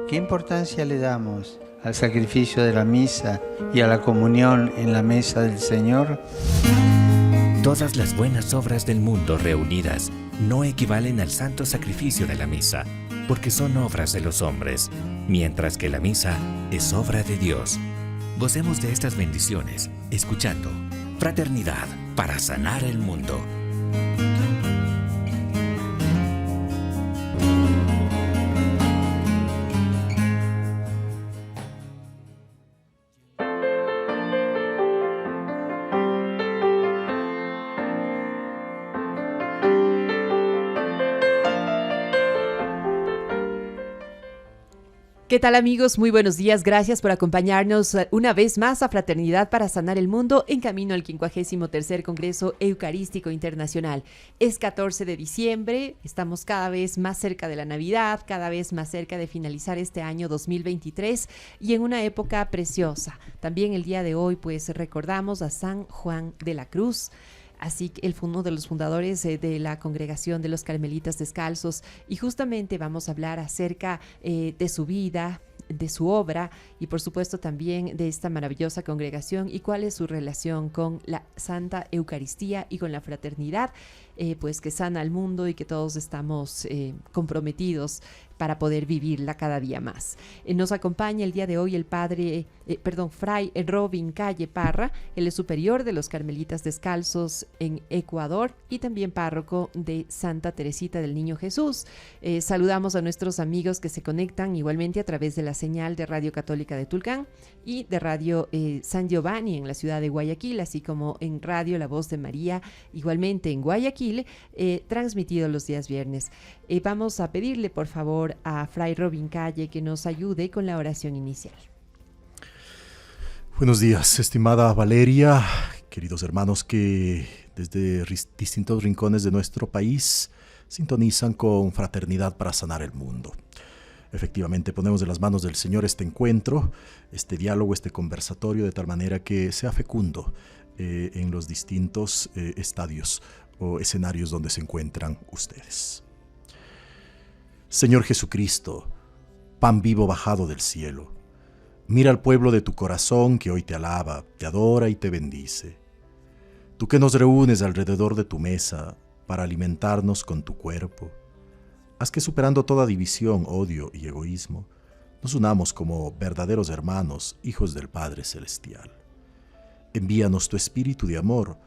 ¿Qué importancia le damos al sacrificio de la misa y a la comunión en la mesa del Señor? Todas las buenas obras del mundo reunidas no equivalen al santo sacrificio de la misa, porque son obras de los hombres, mientras que la misa es obra de Dios. Gocemos de estas bendiciones, escuchando Fraternidad para sanar el mundo. ¿Qué tal, amigos? Muy buenos días. Gracias por acompañarnos una vez más a Fraternidad para Sanar el Mundo en camino al 53º Congreso Eucarístico Internacional. Es 14 de diciembre, estamos cada vez más cerca de la Navidad, cada vez más cerca de finalizar este año 2023 y en una época preciosa. También el día de hoy pues recordamos a San Juan de la Cruz. Así que él fue uno de los fundadores de la congregación de los Carmelitas Descalzos y justamente vamos a hablar acerca de su vida, de su obra y por supuesto también de esta maravillosa congregación y cuál es su relación con la Santa Eucaristía y con la fraternidad, pues que sana al mundo y que todos estamos comprometidos para poder vivirla cada día más. Nos acompaña el día de hoy el Fray Robin Calle Parra. Él es superior de los Carmelitas Descalzos en Ecuador y también párroco de Santa Teresita del Niño Jesús. Saludamos a nuestros amigos que se conectan igualmente a través de la señal de Radio Católica de Tulcán y de Radio San Giovanni en la ciudad de Guayaquil, así como en Radio La Voz de María, igualmente en Guayaquil, transmitido los días viernes. Vamos a pedirle, por favor, a Fray Robin Calle que nos ayude con la oración inicial. Buenos días, estimada Valeria, queridos hermanos que desde distintos rincones de nuestro país sintonizan con Fraternidad para Sanar el Mundo. Efectivamente, ponemos en las manos del Señor este encuentro, este diálogo, este conversatorio, de tal manera que sea fecundo en los distintos estadios o escenarios donde se encuentran ustedes. Señor Jesucristo, pan vivo bajado del cielo, mira al pueblo de tu corazón que hoy te alaba, te adora y te bendice. Tú que nos reúnes alrededor de tu mesa para alimentarnos con tu cuerpo, haz que superando toda división, odio y egoísmo, nos unamos como verdaderos hermanos, hijos del Padre Celestial. Envíanos tu espíritu de amor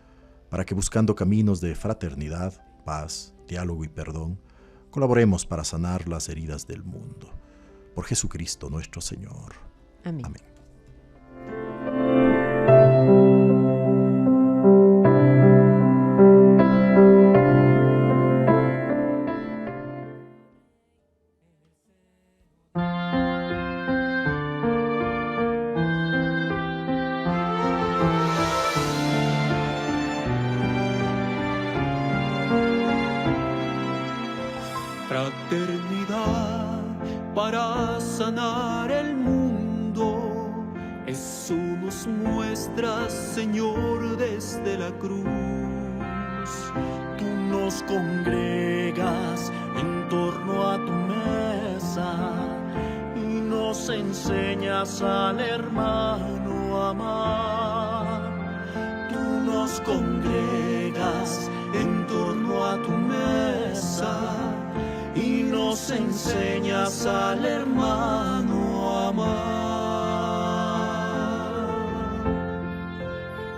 para que buscando caminos de fraternidad, paz, diálogo y perdón, colaboremos para sanar las heridas del mundo. Por Jesucristo nuestro Señor. Amén. Amén. Fraternidad para sanar el mundo, eso nos muestra, Señor, desde la cruz. Tú nos congregas en torno a tu mesa y nos enseñas al hermano a amar. Tú nos congregas en torno a tu mesa y nos enseñas al hermano a amar.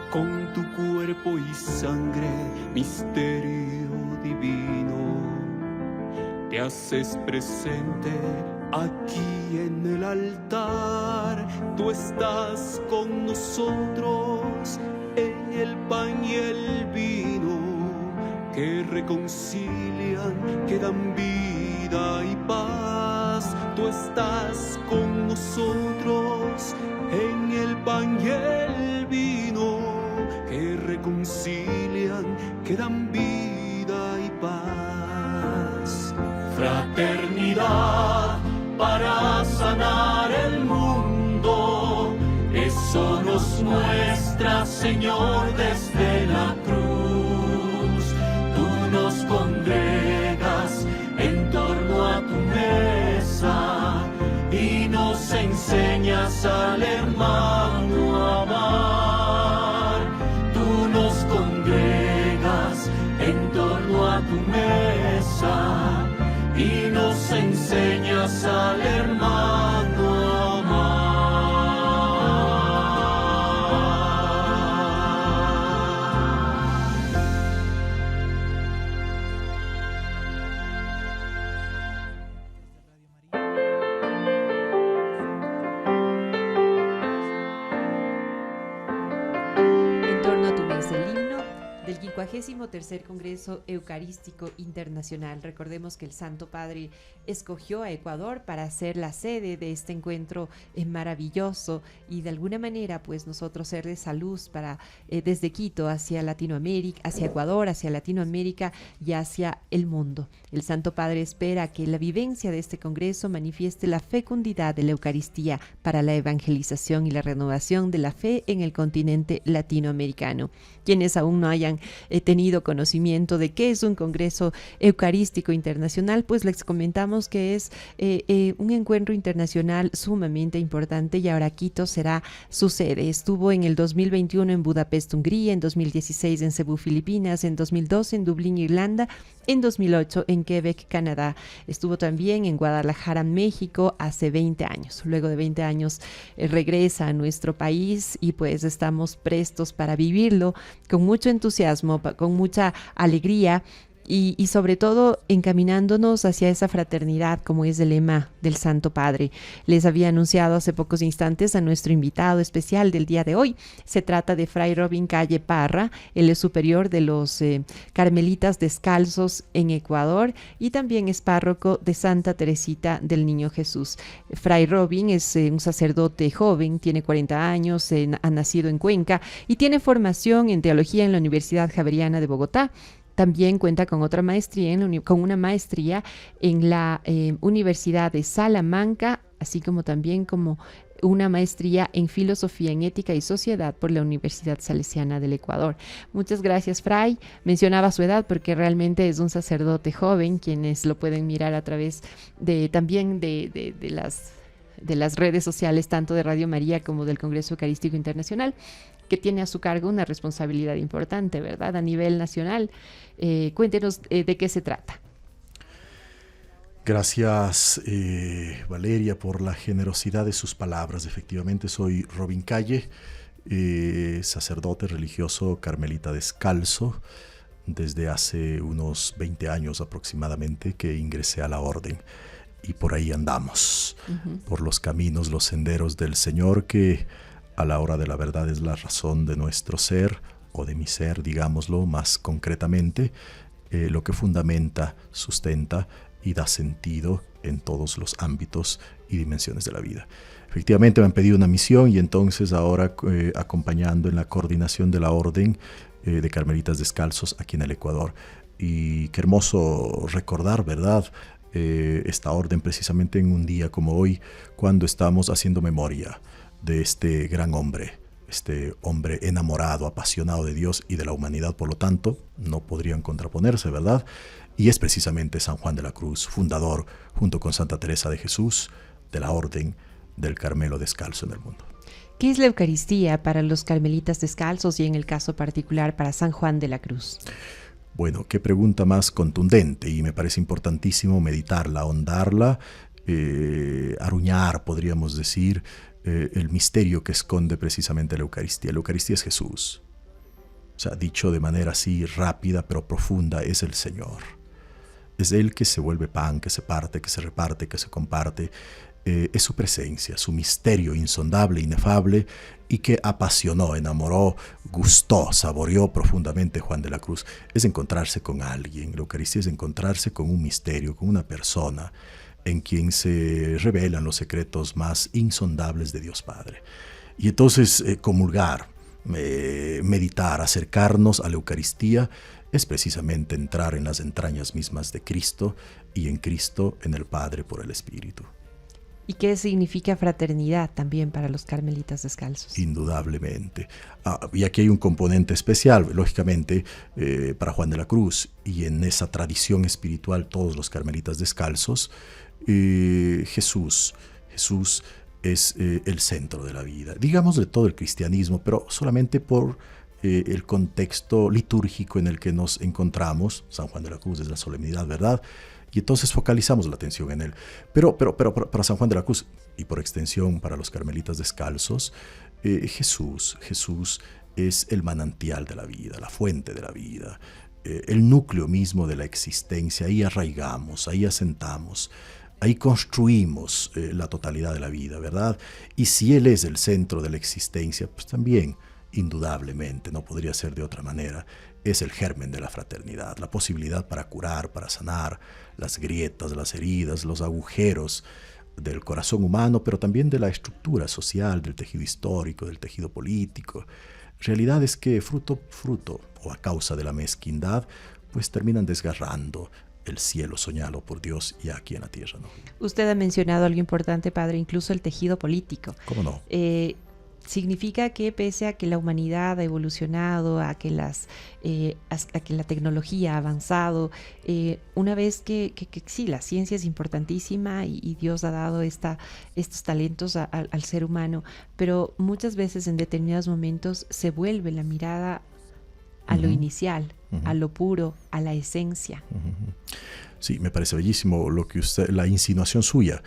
Con tu cuerpo y sangre, misterio divino, te haces presente aquí en el altar. Tú estás con nosotros en el pan y el vino, que reconcilian, que dan vida y paz. Tú estás con nosotros en el pan y el vino, que reconcilian, que dan vida y paz. Fraternidad para sanar el mundo, eso nos muestra, Señor, desde la cruz. Tú nos congregas en torno a tu mesa y al hermano amar. Tú nos congregas en torno a tu mesa y nos enseñas al hermano amar. En torno a tu mesa, el himno del 53º Congreso Eucarístico Internacional. Recordemos que el Santo Padre escogió a Ecuador para ser la sede de este encuentro maravilloso y de alguna manera pues nosotros ser de esa luz para desde Quito hacia Latinoamérica, hacia Ecuador, hacia Latinoamérica y hacia el mundo. El Santo Padre espera que la vivencia de este Congreso manifieste la fecundidad de la Eucaristía para la evangelización y la renovación de la fe en el continente latinoamericano. Quienes aún no hayan tenido conocimiento de qué es un Congreso Eucarístico Internacional, pues les comentamos que es un encuentro internacional sumamente importante y ahora Quito será su sede. Estuvo en el 2021 en Budapest, Hungría, en 2016 en Cebú, Filipinas, en 2012 en Dublín, Irlanda, en 2008 en Quebec, Canadá. Estuvo también en Guadalajara, México, hace 20 años. Luego de 20 años regresa a nuestro país y pues estamos prestos para vivirlo con mucho entusiasmo, con mucha alegría y sobre todo encaminándonos hacia esa fraternidad como es el lema del Santo Padre. Les había anunciado hace pocos instantes a nuestro invitado especial del día de hoy. Se trata de Fray Robin Calle Parra, él es superior de los Carmelitas Descalzos en Ecuador y también es párroco de Santa Teresita del Niño Jesús. Fray Robin es un sacerdote joven, tiene 40 años, ha nacido en Cuenca y tiene formación en teología en la Universidad Javeriana de Bogotá. También cuenta con otra maestría, con una maestría en la Universidad de Salamanca, así como también como una maestría en Filosofía en Ética y Sociedad por la Universidad Salesiana del Ecuador. Muchas gracias, Fray. Mencionaba su edad porque realmente es un sacerdote joven, quienes lo pueden mirar a través también de las redes sociales, tanto de Radio María como del Congreso Eucarístico Internacional, que tiene a su cargo una responsabilidad importante, ¿verdad? A nivel nacional. Cuéntenos de qué se trata. Gracias, Valeria, por la generosidad de sus palabras. Efectivamente, soy Robin Calle, sacerdote religioso carmelita descalzo, desde hace unos 20 años aproximadamente que ingresé a la orden. Y por ahí andamos, por los caminos, los senderos del Señor, que a la hora de la verdad es la razón de nuestro ser, o de mi ser, digámoslo más concretamente, lo que fundamenta, sustenta y da sentido en todos los ámbitos y dimensiones de la vida. Efectivamente me han pedido una misión y entonces ahora acompañando en la coordinación de la Orden de Carmelitas Descalzos aquí en el Ecuador. Y qué hermoso recordar, ¿verdad?, esta orden precisamente en un día como hoy, cuando estamos haciendo memoria de este gran hombre, este hombre enamorado, apasionado de Dios y de la humanidad, por lo tanto, no podrían contraponerse, ¿verdad? Y es precisamente San Juan de la Cruz, fundador, junto con Santa Teresa de Jesús, de la Orden del Carmelo Descalzo en el mundo. ¿Qué es la Eucaristía para los carmelitas descalzos y en el caso particular para San Juan de la Cruz? Bueno, qué pregunta más contundente, y me parece importantísimo meditarla, ahondarla, aruñar, podríamos decir, el misterio que esconde precisamente la Eucaristía. La Eucaristía es Jesús. O sea, dicho de manera así rápida pero profunda, es el Señor. Es Él que se vuelve pan, que se parte, que se reparte, que se comparte. Es su presencia, su misterio insondable, inefable, y que apasionó, enamoró, gustó, saboreó profundamente Juan de la Cruz. Es encontrarse con alguien. La Eucaristía es encontrarse con un misterio, con una persona en quien se revelan los secretos más insondables de Dios Padre. Y entonces comulgar, meditar, acercarnos a la Eucaristía es precisamente entrar en las entrañas mismas de Cristo y en Cristo en el Padre por el Espíritu. ¿Y qué significa fraternidad también para los carmelitas descalzos? Indudablemente. Y aquí hay un componente especial, lógicamente, para Juan de la Cruz, y en esa tradición espiritual todos los carmelitas descalzos, Jesús es el centro de la vida, digamos de todo el cristianismo, pero solamente por el contexto litúrgico en el que nos encontramos. San Juan de la Cruz es la solemnidad, ¿verdad? Y entonces focalizamos la atención en él. Pero para San Juan de la Cruz, y por extensión para los carmelitas descalzos, Jesús es el manantial de la vida, la fuente de la vida, el núcleo mismo de la existencia. Ahí arraigamos, ahí asentamos, ahí construimos la totalidad de la vida, ¿verdad? Y si Él es el centro de la existencia, pues también, indudablemente, no podría ser de otra manera, es el germen de la fraternidad, la posibilidad para curar, para sanar las grietas, las heridas, los agujeros del corazón humano, pero también de la estructura social, del tejido histórico, del tejido político. Realidades que fruto o a causa de la mezquindad, pues terminan desgarrando el cielo soñado por Dios y aquí en la tierra, ¿no? Usted ha mencionado algo importante, padre, incluso el tejido político. ¿Cómo no? Significa que pese a que la humanidad ha evolucionado, a que la tecnología ha avanzado, una vez que sí, la ciencia es importantísima y Dios ha dado estos talentos al ser humano, pero muchas veces en determinados momentos se vuelve la mirada a lo inicial, a lo puro, a la esencia. Sí, me parece bellísimo la insinuación suya.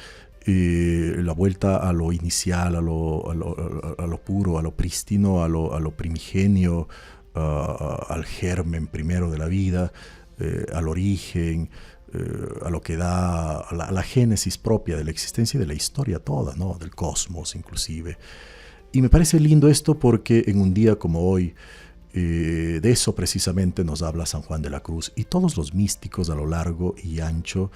La vuelta a lo inicial, a lo puro, a lo prístino, a lo primigenio, al germen primero de la vida, al origen, a lo que da a la génesis propia de la existencia y de la historia toda, ¿no? Del cosmos inclusive. Y me parece lindo esto porque en un día como hoy, de eso precisamente nos habla San Juan de la Cruz y todos los místicos a lo largo y ancho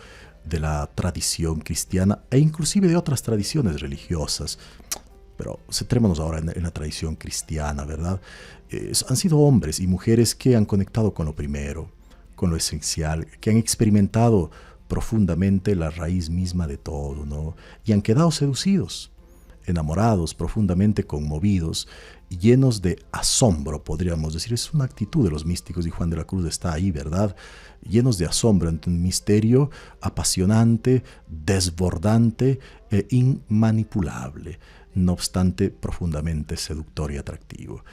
de la tradición cristiana e inclusive de otras tradiciones religiosas. Pero centrémonos ahora en la tradición cristiana, ¿verdad? Han sido hombres y mujeres que han conectado con lo primero, con lo esencial, que han experimentado profundamente la raíz misma de todo, ¿no? Y han quedado seducidos, enamorados, profundamente conmovidos, llenos de asombro, podríamos decir. Es una actitud de los místicos y Juan de la Cruz está ahí, ¿verdad? Llenos de asombro ante un misterio apasionante, desbordante e inmanipulable, no obstante profundamente seductor y atractivo.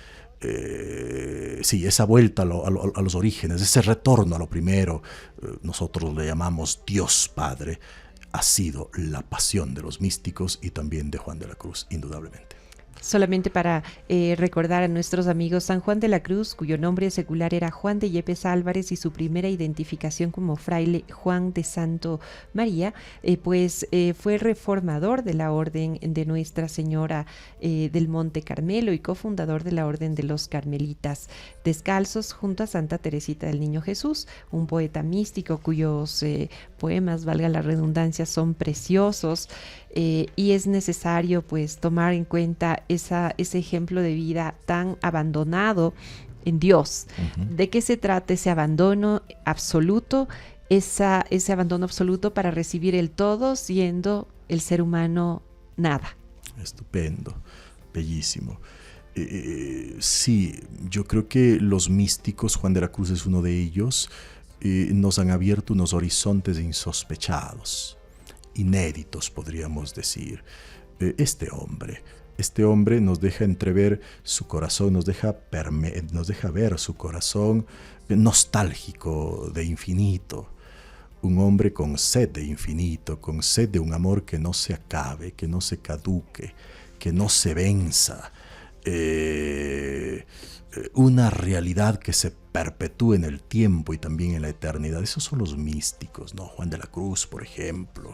Sí, esa vuelta a los orígenes, ese retorno a lo primero, nosotros le llamamos Dios Padre, ha sido la pasión de los místicos y también de Juan de la Cruz, indudablemente. Solamente para recordar a nuestros amigos, San Juan de la Cruz, cuyo nombre secular era Juan de Yepes Álvarez y su primera identificación como fraile Juan de Santo María, fue reformador de la Orden de Nuestra Señora del Monte Carmelo y cofundador de la Orden de los Carmelitas Descalzos junto a Santa Teresita del Niño Jesús, un poeta místico cuyos poemas, valga la redundancia, son preciosos. Y es necesario pues tomar en cuenta ese ejemplo de vida tan abandonado en Dios. Uh-huh. ¿De qué se trata ese abandono absoluto? Ese abandono absoluto para recibir el todo, siendo el ser humano nada. Estupendo, bellísimo. Sí, yo creo que los místicos, Juan de la Cruz es uno de ellos, nos han abierto unos horizontes insospechados, inéditos, podríamos decir. Este hombre nos deja entrever su corazón, nos deja ver su corazón nostálgico de infinito. Un hombre con sed de infinito, con sed de un amor que no se acabe, que no se caduque, que no se venza. Una realidad que se perpetúe en el tiempo y también en la eternidad. Esos son los místicos, ¿no? Juan de la Cruz, por ejemplo,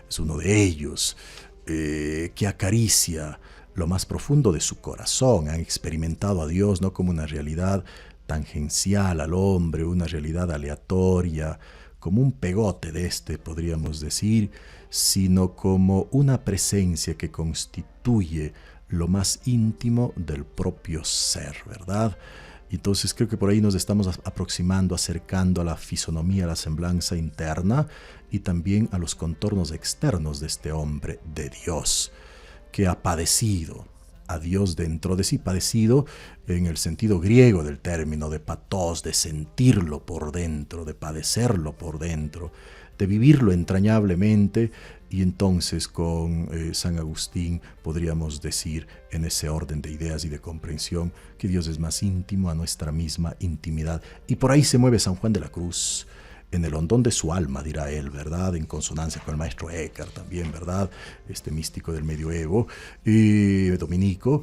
es uno de ellos, que acaricia lo más profundo de su corazón. Han experimentado a Dios no como una realidad tangencial al hombre, una realidad aleatoria, como un pegote podríamos decir, sino como una presencia que constituye lo más íntimo del propio ser, ¿verdad? Entonces creo que por ahí nos estamos aproximando, acercando a la fisonomía, a la semblanza interna y también a los contornos externos de este hombre de Dios, que ha padecido a Dios dentro de sí, padecido en el sentido griego del término, de patos, de sentirlo por dentro, de padecerlo por dentro, de vivirlo entrañablemente. Y entonces con San Agustín podríamos decir, en ese orden de ideas y de comprensión, que Dios es más íntimo a nuestra misma intimidad. Y por ahí se mueve San Juan de la Cruz, en el hondón de su alma, dirá él, ¿verdad? En consonancia con el maestro Eckhart también, ¿verdad? Este místico del medioevo dominico.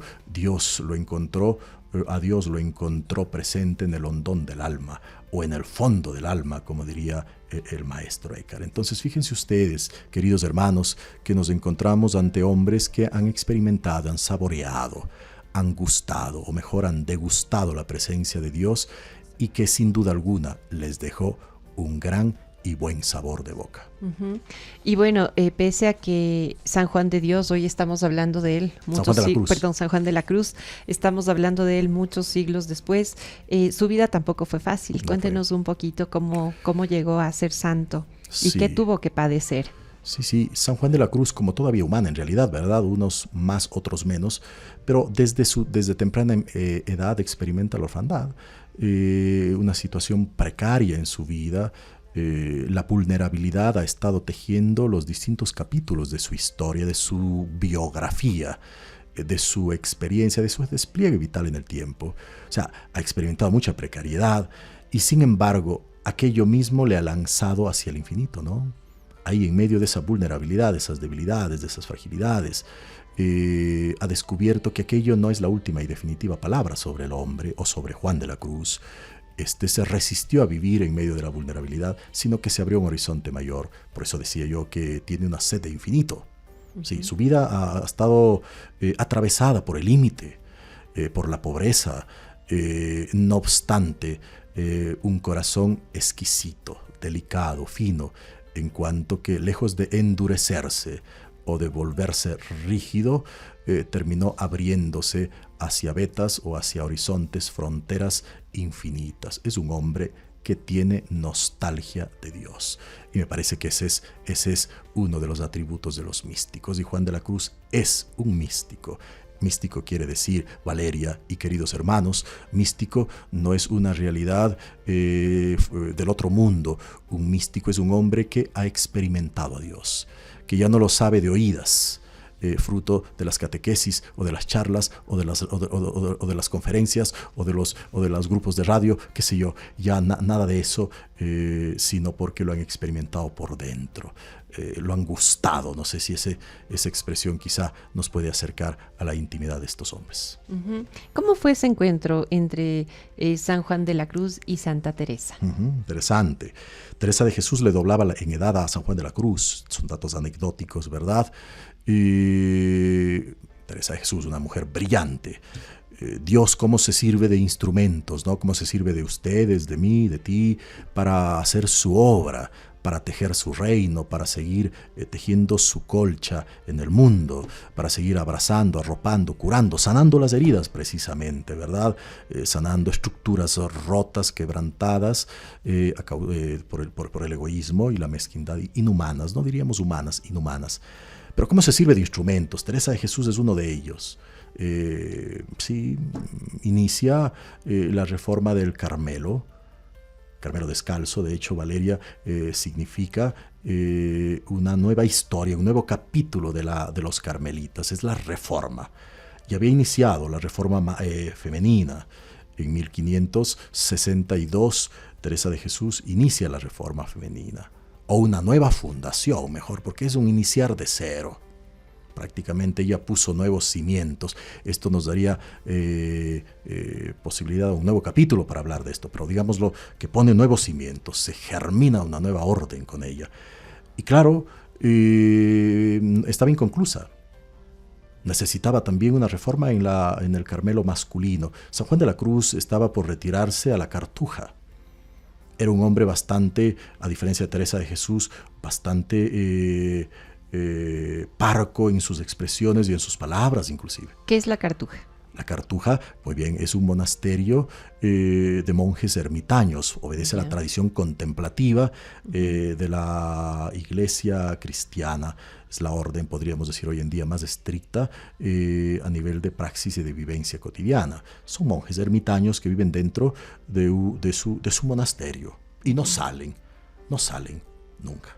A Dios lo encontró presente en el hondón del alma, o en el fondo del alma, como diría el maestro Eckhart. Entonces, fíjense ustedes, queridos hermanos, que nos encontramos ante hombres que han experimentado, han saboreado, han gustado, o mejor, han degustado la presencia de Dios, y que sin duda alguna les dejó un gran y buen sabor de boca. Uh-huh. Y bueno, pese a que San Juan de Dios, hoy estamos hablando de él, San Juan de la Cruz, estamos hablando de él muchos siglos después, su vida tampoco fue fácil. Cuéntenos un poquito cómo llegó a ser santo y qué tuvo que padecer. Sí, San Juan de la Cruz, como toda vida humana en realidad, ¿verdad? Unos más, otros menos, pero desde temprana edad experimenta la orfandad, una situación precaria en su vida. La vulnerabilidad ha estado tejiendo los distintos capítulos de su historia, de su biografía, de su experiencia, de su despliegue vital en el tiempo. O sea, ha experimentado mucha precariedad y sin embargo aquello mismo le ha lanzado hacia el infinito, ¿no? Ahí en medio de esa vulnerabilidad, de esas debilidades, de esas fragilidades, ha descubierto que aquello no es la última y definitiva palabra sobre el hombre o sobre Juan de la Cruz. Se resistió a vivir en medio de la vulnerabilidad, sino que se abrió un horizonte mayor. Por eso decía yo que tiene una sed de infinito. Uh-huh. Sí, su vida ha estado atravesada por el límite, por la pobreza. No obstante, un corazón exquisito, delicado, fino, en cuanto que lejos de endurecerse o de volverse rígido, terminó abriéndose hacia vetas o hacia horizontes, fronteras infinitas. Es un hombre que tiene nostalgia de Dios. Y me parece que ese es uno de los atributos de los místicos. Y Juan de la Cruz es un místico. Místico quiere decir, Valeria y queridos hermanos, místico no es una realidad del otro mundo. Un místico es un hombre que ha experimentado a Dios, que ya no lo sabe de oídas, fruto de las catequesis o de las charlas o de las conferencias o de los grupos de radio, qué sé yo, ya nada de eso, sino porque lo han experimentado por dentro, lo han gustado. No sé si esa expresión quizá nos puede acercar a la intimidad de estos hombres. Uh-huh. ¿Cómo fue ese encuentro entre San Juan de la Cruz y Santa Teresa? Uh-huh. Interesante. Teresa de Jesús le doblaba en edad a San Juan de la Cruz. Son datos anecdóticos, ¿verdad? Y Teresa de Jesús, una mujer brillante. Dios, cómo se sirve de instrumentos, ¿no? Cómo se sirve de ustedes, de mí, de ti, para hacer su obra, para tejer su reino, para seguir tejiendo su colcha en el mundo, para seguir abrazando, arropando, curando, sanando las heridas precisamente, ¿verdad? Sanando estructuras rotas, quebrantadas por el egoísmo y la mezquindad, inhumanas, no diríamos humanas, inhumanas. Pero ¿cómo se sirve de instrumentos? Teresa de Jesús es uno de ellos. Inicia la reforma del Carmelo descalzo. De hecho, Valeria significa una nueva historia, un nuevo capítulo de los carmelitas. Es la reforma. Ya había iniciado la reforma femenina. En 1562, Teresa de Jesús inicia la reforma femenina. O una nueva fundación, mejor, porque es un iniciar de cero. Prácticamente ella puso nuevos cimientos. Esto nos daría posibilidad de un nuevo capítulo para hablar de esto, pero digámoslo que pone nuevos cimientos, se germina una nueva orden con ella. Y claro, estaba inconclusa. Necesitaba también una reforma en el Carmelo masculino. San Juan de la Cruz estaba por retirarse a la Cartuja. Era un hombre bastante, a diferencia de Teresa de Jesús, bastante parco en sus expresiones y en sus palabras inclusive. ¿Qué es la Cartuja? La Cartuja, muy bien, es un monasterio de monjes ermitaños. Obedece a la tradición contemplativa de la iglesia cristiana. Es la orden, podríamos decir hoy en día, más estricta a nivel de praxis y de vivencia cotidiana. Son monjes ermitaños que viven dentro de su monasterio y no salen nunca.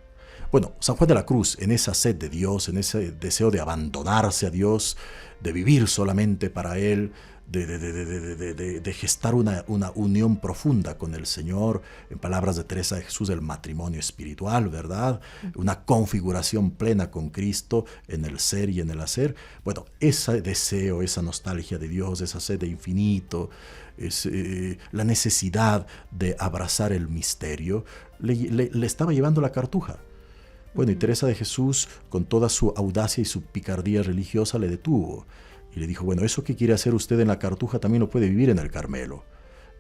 Bueno, San Juan de la Cruz, en esa sed de Dios, en ese deseo de abandonarse a Dios, de vivir solamente para Él, de gestar una unión profunda con el Señor, en palabras de Teresa de Jesús, el matrimonio espiritual, ¿verdad? Una configuración plena con Cristo en el ser y en el hacer. Bueno, ese deseo, esa nostalgia de Dios, esa sed de infinito, la necesidad de abrazar el misterio, le estaba llevando la cartuja. Bueno, y Teresa de Jesús, con toda su audacia y su picardía religiosa, le detuvo. Y le dijo, bueno, eso que quiere hacer usted en la cartuja también lo puede vivir en el Carmelo.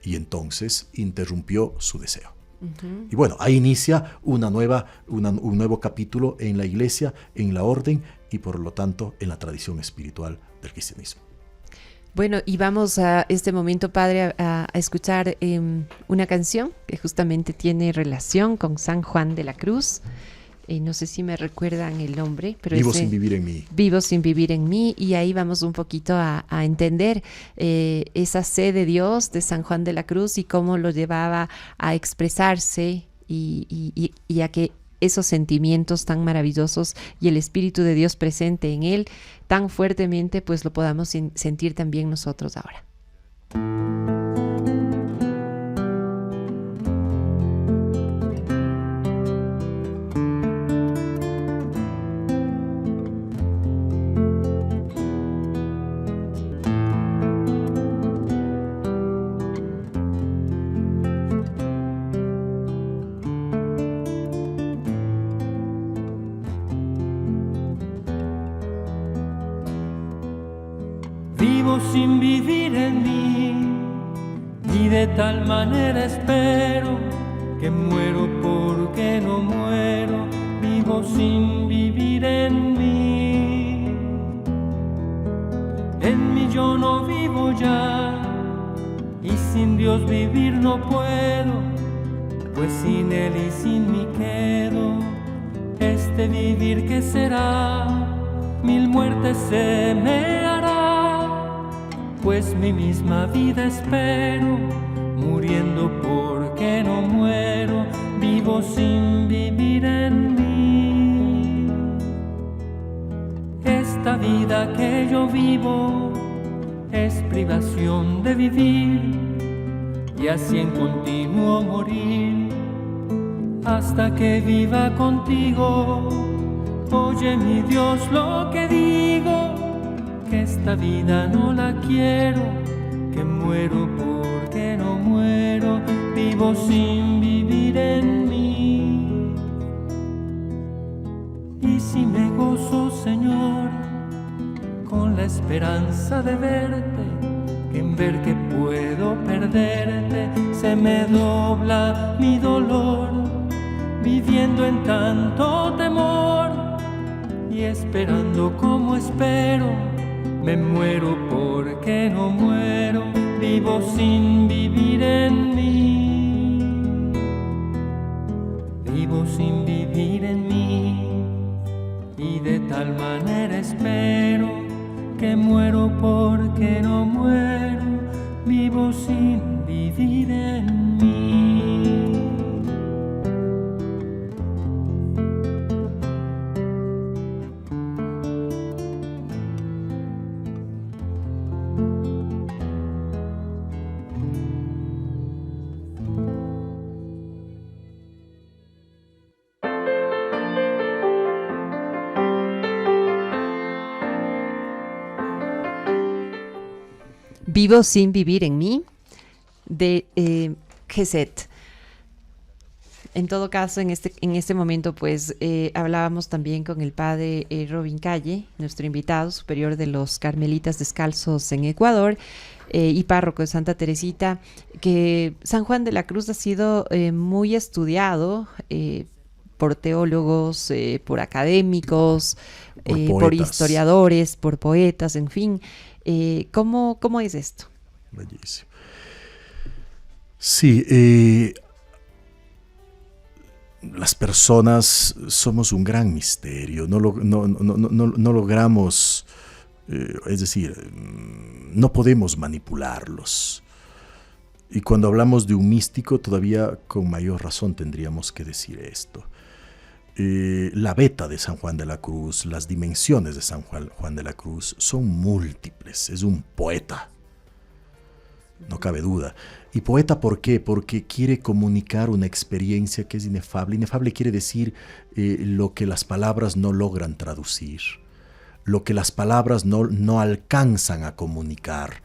Y entonces interrumpió su deseo. Uh-huh. Y bueno, ahí inicia un nuevo capítulo en la Iglesia, en la orden y por lo tanto en la tradición espiritual del cristianismo. Bueno, y vamos a este momento, Padre, a escuchar una canción que justamente tiene relación con San Juan de la Cruz. No sé si me recuerdan el nombre, pero Vivo sin vivir en mí. Vivo sin vivir en mí, y ahí vamos un poquito a entender esa sed de Dios de San Juan de la Cruz y cómo lo llevaba a expresarse y a que esos sentimientos tan maravillosos y el Espíritu de Dios presente en él tan fuertemente, pues lo podamos sentir también nosotros ahora. Vivo sin vivir en mí, y de tal manera espero que muero porque no muero. Vivo sin vivir en mí. En mí yo no vivo ya, y sin Dios vivir no puedo, pues sin Él y sin mí quedo. Este vivir que será, 1000 muertes se me hará, pues mi misma vida espero, muriendo porque no muero. Vivo sin vivir en mí. Esta vida que yo vivo es privación de vivir, y así en continuo morir, hasta que viva contigo. Oye mi Dios lo que digo, que esta vida no la quiero, que muero porque no muero. Vivo sin vivir en mí. Y si me gozo, Señor, con la esperanza de verte, que en ver que puedo perderte se me dobla mi dolor, viviendo en tanto temor y esperando como espero. Me muero porque no muero, vivo sin vivir en mí. Vivo sin vivir en mí, y de tal manera espero que muero porque no muero. Vivo sin vivir en mí. Vivo sin vivir en mí, de Geset. En todo caso, en este momento, pues hablábamos también con el padre Robin Calle, nuestro invitado superior de los Carmelitas Descalzos en Ecuador y párroco de Santa Teresita, que San Juan de la Cruz ha sido muy estudiado por teólogos, por académicos, por historiadores, por poetas, en fin. ¿Cómo es esto? Bellísimo. Sí, las personas somos un gran misterio, no logramos, es decir, no podemos manipularlos. Y cuando hablamos de un místico, todavía con mayor razón tendríamos que decir esto. La beta de San Juan de la Cruz, las dimensiones de San Juan de la Cruz son múltiples. Es un poeta, no cabe duda. ¿Y poeta por qué? Porque quiere comunicar una experiencia que es inefable. Inefable quiere decir lo que las palabras no logran traducir, lo que las palabras no alcanzan a comunicar.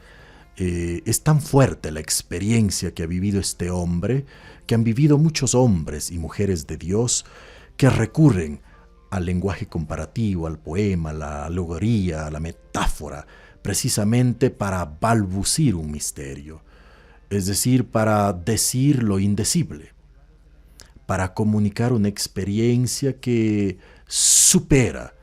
Es tan fuerte la experiencia que ha vivido este hombre, que han vivido muchos hombres y mujeres de Dios, que recurren al lenguaje comparativo, al poema, a la alegoría, a la metáfora, precisamente para balbucir un misterio, es decir, para decir lo indecible, para comunicar una experiencia que supera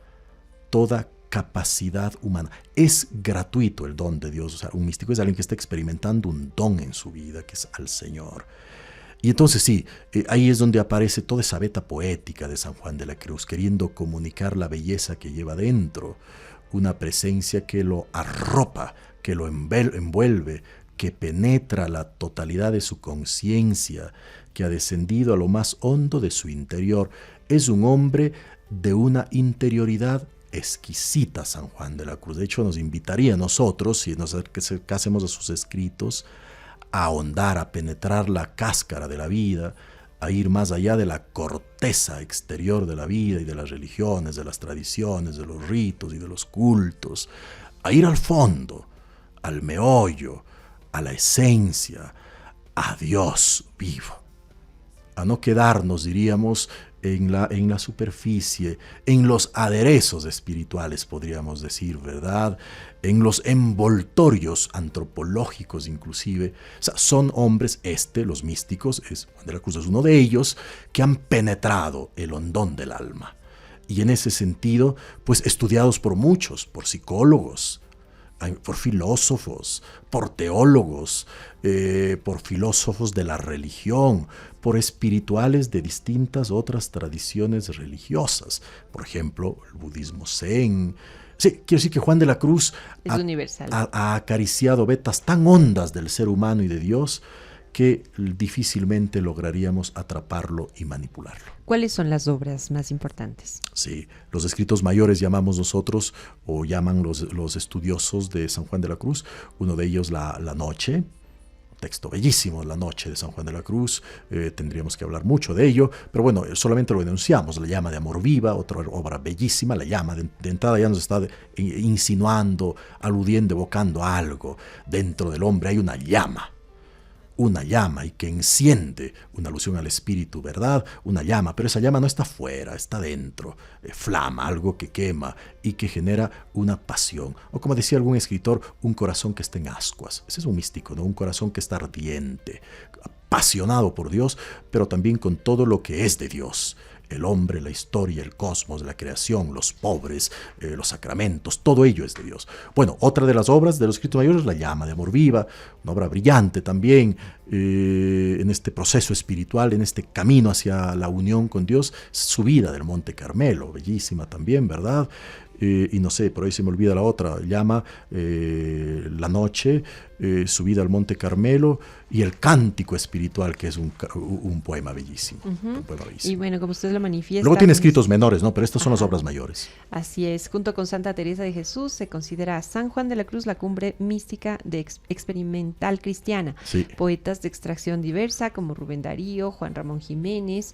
toda capacidad humana. Es gratuito el don de Dios. O sea, un místico es alguien que está experimentando un don en su vida, que es al Señor. Y entonces sí, ahí es donde aparece toda esa beta poética de San Juan de la Cruz, queriendo comunicar la belleza que lleva dentro, una presencia que lo arropa, que lo envuelve, que penetra la totalidad de su conciencia, que ha descendido a lo más hondo de su interior. Es un hombre de una interioridad exquisita, San Juan de la Cruz. De hecho, nos invitaría a nosotros, si nos acercásemos a sus escritos, a ahondar, a penetrar la cáscara de la vida, a ir más allá de la corteza exterior de la vida y de las religiones, de las tradiciones, de los ritos y de los cultos, a ir al fondo, al meollo, a la esencia, a Dios vivo, a no quedarnos, diríamos, en la superficie, en los aderezos espirituales, podríamos decir, ¿verdad? En los envoltorios antropológicos inclusive. O sea, son hombres, los místicos, Juan de la Cruz es uno de ellos, que han penetrado el hondón del alma. Y en ese sentido, pues estudiados por muchos, por psicólogos, por filósofos, por teólogos, por filósofos de la religión, por espirituales de distintas otras tradiciones religiosas. Por ejemplo, el budismo zen. Sí, quiero decir que Juan de la Cruz ha acariciado vetas tan hondas del ser humano y de Dios que difícilmente lograríamos atraparlo y manipularlo. ¿Cuáles son las obras más importantes? Sí, los escritos mayores llamamos nosotros, o llaman los estudiosos de San Juan de la Cruz. Uno de ellos, La Noche, texto bellísimo, La Noche de San Juan de la Cruz. Tendríamos que hablar mucho de ello, pero bueno, solamente lo enunciamos. La Llama de Amor Viva, otra obra bellísima. La Llama, de entrada ya nos está insinuando, aludiendo, evocando algo. Dentro del hombre hay una llama y que enciende, una alusión al espíritu, ¿verdad? Una llama, pero esa llama no está fuera, está dentro, flama, algo que quema y que genera una pasión. O como decía algún escritor, un corazón que está en ascuas. Ese es un místico, ¿no? Un corazón que está ardiente, apasionado por Dios, pero también con todo lo que es de Dios. El hombre, la historia, el cosmos, la creación, los pobres, los sacramentos, todo ello es de Dios. Bueno, otra de las obras de los escritos mayores es La Llama de Amor Viva, una obra brillante también en este proceso espiritual, en este camino hacia la unión con Dios. Subida del Monte Carmelo, bellísima también, ¿verdad? Y no sé, por ahí se me olvida la otra, Llama, La Noche, Subida al Monte Carmelo y El Cántico Espiritual, que es un poema bellísimo, un poema bellísimo. Y bueno, como usted lo manifiesta... Luego tiene escritos menores, ¿no? Pero estas son las obras mayores. Así es, junto con Santa Teresa de Jesús se considera a San Juan de la Cruz la cumbre mística de experimental cristiana. Sí. Poetas de extracción diversa como Rubén Darío, Juan Ramón Jiménez,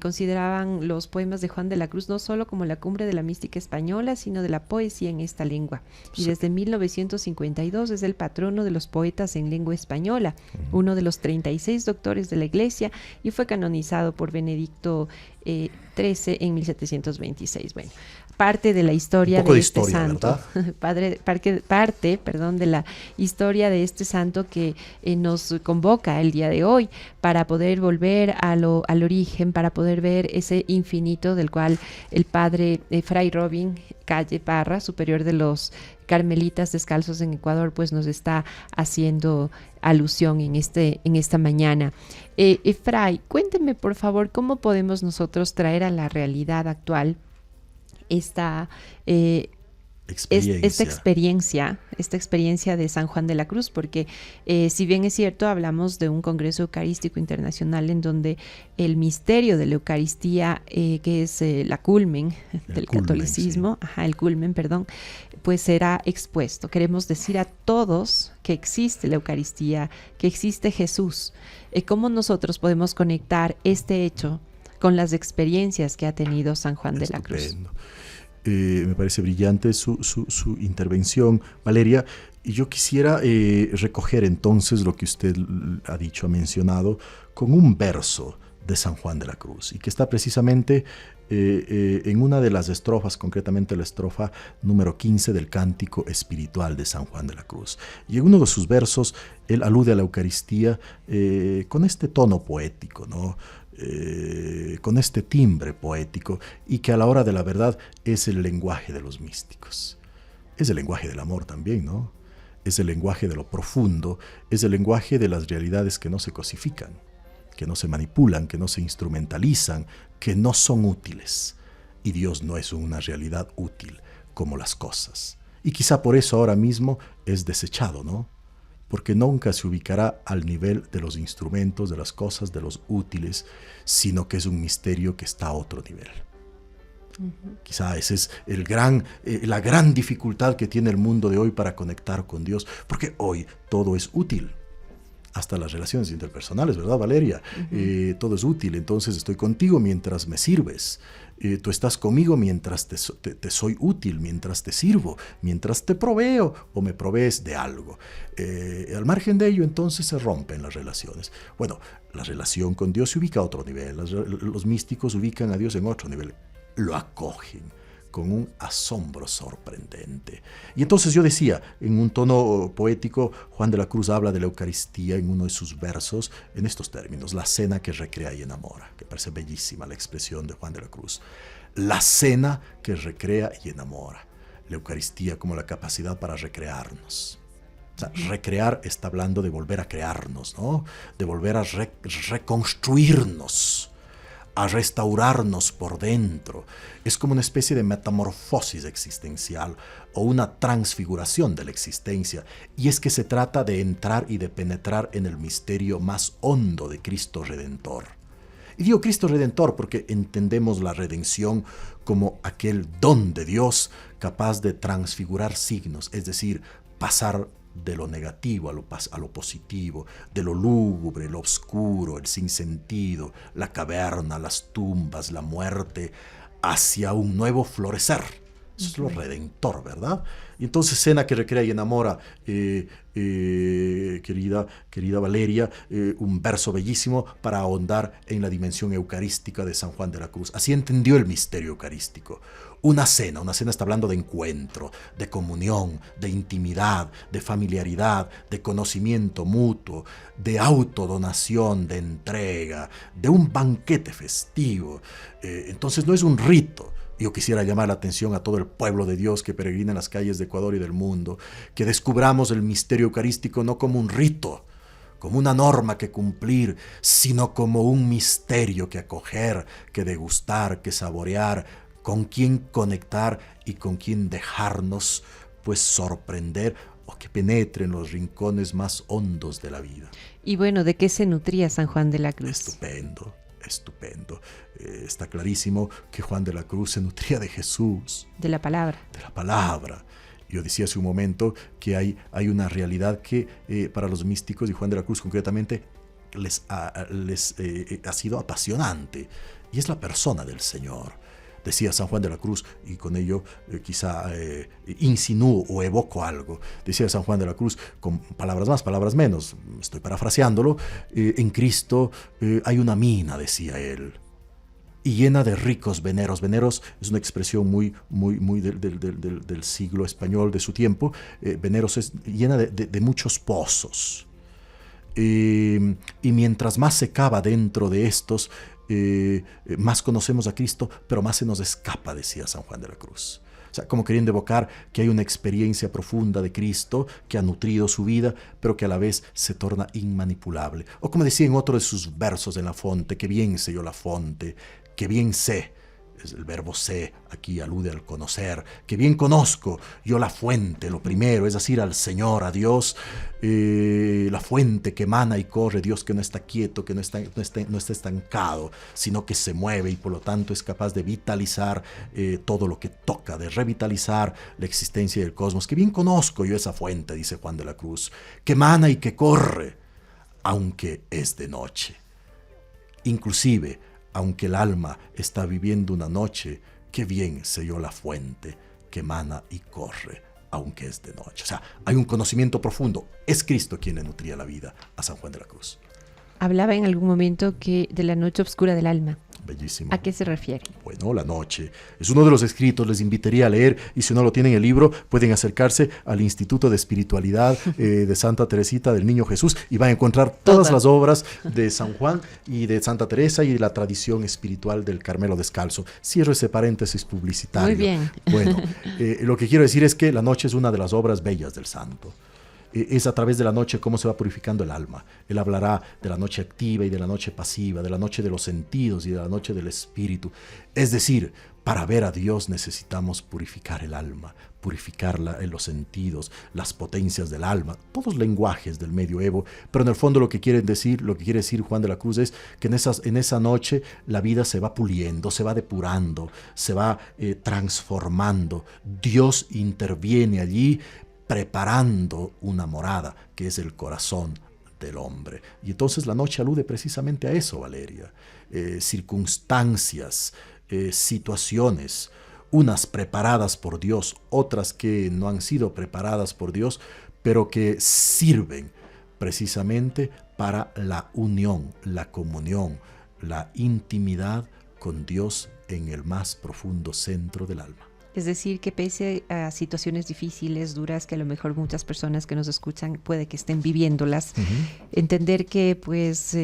consideraban los poemas de Juan de la Cruz no solo como la cumbre de la mística española, sino de la poesía en esta lengua. Y desde 1952 es el patrono de los poetas en lengua española, uno de los 36 doctores de la Iglesia, y fue canonizado por Benedicto XIII en 1726. Bueno, parte de la historia de este santo, parte de la historia de este santo que nos convoca el día de hoy para poder volver al origen, para poder ver ese infinito del cual el padre Fray Robin Calle Parra, superior de los Carmelitas Descalzos en Ecuador, pues nos está haciendo alusión en esta mañana. Fray, cuénteme por favor cómo podemos nosotros traer a la realidad actual esta experiencia de San Juan de la Cruz, porque si bien es cierto, hablamos de un Congreso Eucarístico Internacional en donde el misterio de la Eucaristía, que es la culmen del catolicismo, sí. El culmen, perdón, pues será expuesto. Queremos decir a todos que existe la Eucaristía, que existe Jesús. ¿Cómo nosotros podemos conectar este hecho con las experiencias que ha tenido San Juan de la Cruz? Me parece brillante su intervención, Valeria. Y yo quisiera recoger entonces lo que usted ha dicho, ha mencionado, con un verso de San Juan de la Cruz, y que está precisamente en una de las estrofas, concretamente la estrofa número 15 del Cántico Espiritual de San Juan de la Cruz. Y en uno de sus versos, él alude a la Eucaristía con este tono poético, ¿no? Con este timbre poético, y que a la hora de la verdad es el lenguaje de los místicos. Es el lenguaje del amor también, ¿no? Es el lenguaje de lo profundo, es el lenguaje de las realidades que no se cosifican, que no se manipulan, que no se instrumentalizan, que no son útiles. Y Dios no es una realidad útil como las cosas. Y quizá por eso ahora mismo es desechado, ¿no? Porque nunca se ubicará al nivel de los instrumentos, de las cosas, de los útiles, sino que es un misterio que está a otro nivel. Uh-huh. Quizá esa es la gran dificultad que tiene el mundo de hoy para conectar con Dios, porque hoy todo es útil. Hasta las relaciones interpersonales, ¿verdad, Valeria? Uh-huh. Todo es útil, entonces estoy contigo mientras me sirves. Tú estás conmigo mientras te soy útil, mientras te sirvo, mientras te proveo o me provees de algo. Al margen de ello, entonces se rompen las relaciones. Bueno, la relación con Dios se ubica a otro nivel. Los místicos ubican a Dios en otro nivel. Lo acogen con un asombro sorprendente. Y entonces yo decía, en un tono poético, Juan de la Cruz habla de la Eucaristía en uno de sus versos en estos términos: la cena que recrea y enamora, que parece bellísima la expresión de Juan de la Cruz. La cena que recrea y enamora. La Eucaristía como la capacidad para recrearnos. O sea, recrear está hablando de volver a crearnos, ¿no? De volver a reconstruirnos, a restaurarnos por dentro. Es como una especie de metamorfosis existencial o una transfiguración de la existencia. Y es que se trata de entrar y de penetrar en el misterio más hondo de Cristo Redentor. Y digo Cristo Redentor porque entendemos la redención como aquel don de Dios capaz de transfigurar signos, es decir, pasar de lo negativo a lo positivo, de lo lúgubre, lo oscuro, el sinsentido, la caverna, las tumbas, la muerte, hacia un nuevo florecer. Eso es lo redentor, ¿verdad? Y entonces, cena que recrea y enamora, querida Valeria, un verso bellísimo para ahondar en la dimensión eucarística de San Juan de la Cruz. Así entendió el misterio eucarístico. Una cena está hablando de encuentro, de comunión, de intimidad, de familiaridad, de conocimiento mutuo, de autodonación, de entrega, de un banquete festivo. Entonces no es un rito. Yo quisiera llamar la atención a todo el pueblo de Dios que peregrina en las calles de Ecuador y del mundo, que descubramos el misterio eucarístico no como un rito, como una norma que cumplir, sino como un misterio que acoger, que degustar, que saborear, con quien conectar y con quien dejarnos pues sorprender o que penetre en los rincones más hondos de la vida. Y bueno, ¿de qué se nutría San Juan de la Cruz? Estupendo. Está clarísimo que Juan de la Cruz se nutría de Jesús. De la palabra. De la palabra. Yo decía hace un momento que hay una realidad que para los místicos y Juan de la Cruz concretamente les ha sido apasionante, y es la persona del Señor. Decía San Juan de la Cruz, y con ello quizá insinúo o evoco algo. Decía San Juan de la Cruz, con palabras más, palabras menos, estoy parafraseándolo, en Cristo hay una mina, decía él, y llena de ricos veneros. Veneros es una expresión muy del siglo español de su tiempo. Veneros es llena de muchos pozos. Y mientras más se cava dentro de estos, más conocemos a Cristo, pero más se nos escapa, decía San Juan de la Cruz. O sea, como queriendo evocar que hay una experiencia profunda de Cristo que ha nutrido su vida, pero que a la vez se torna inmanipulable. O como decía en otro de sus versos en la fonte, que bien sé yo la fonte, que bien sé el verbo sé, aquí alude al conocer, que bien conozco yo la fuente, lo primero, es decir, al Señor, a Dios, la fuente que emana y corre, Dios que no está quieto, que no está estancado, sino que se mueve y por lo tanto es capaz de vitalizar todo lo que toca, de revitalizar la existencia del cosmos. Que bien conozco yo esa fuente, dice Juan de la Cruz, que emana y que corre, aunque es de noche. Inclusive, aunque el alma está viviendo una noche, qué bien sé yo la fuente que emana y corre, aunque es de noche. O sea, hay un conocimiento profundo. Es Cristo quien le nutría la vida a San Juan de la Cruz. Hablaba en algún momento de la noche oscura del alma. Bellísimo. ¿A qué se refiere? Bueno, la noche es uno de los escritos, les invitaría a leer, y si no lo tienen el libro, pueden acercarse al Instituto de Espiritualidad de Santa Teresita del Niño Jesús y van a encontrar todas las obras de San Juan y de Santa Teresa y de la tradición espiritual del Carmelo Descalzo. Cierro ese paréntesis publicitario. Muy bien. Bueno, lo que quiero decir es que la noche es una de las obras bellas del santo. Es a través de la noche cómo se va purificando el alma. Él hablará de la noche activa y de la noche pasiva, de la noche de los sentidos y de la noche del espíritu. Es decir, para ver a Dios necesitamos purificar el alma, purificarla en los sentidos, las potencias del alma, todos lenguajes del medioevo, pero en el fondo lo que quiere decir Juan de la Cruz es que en esa noche la vida se va puliendo, se va depurando, se va transformando. Dios interviene allí, preparando una morada, que es el corazón del hombre. Y entonces la noche alude precisamente a eso, Valeria. Circunstancias, situaciones, unas preparadas por Dios, otras que no han sido preparadas por Dios, pero que sirven precisamente para la unión, la comunión, la intimidad con Dios en el más profundo centro del alma. Es decir, que pese a situaciones difíciles, duras, que a lo mejor muchas personas que nos escuchan puede que estén viviéndolas, entender que pues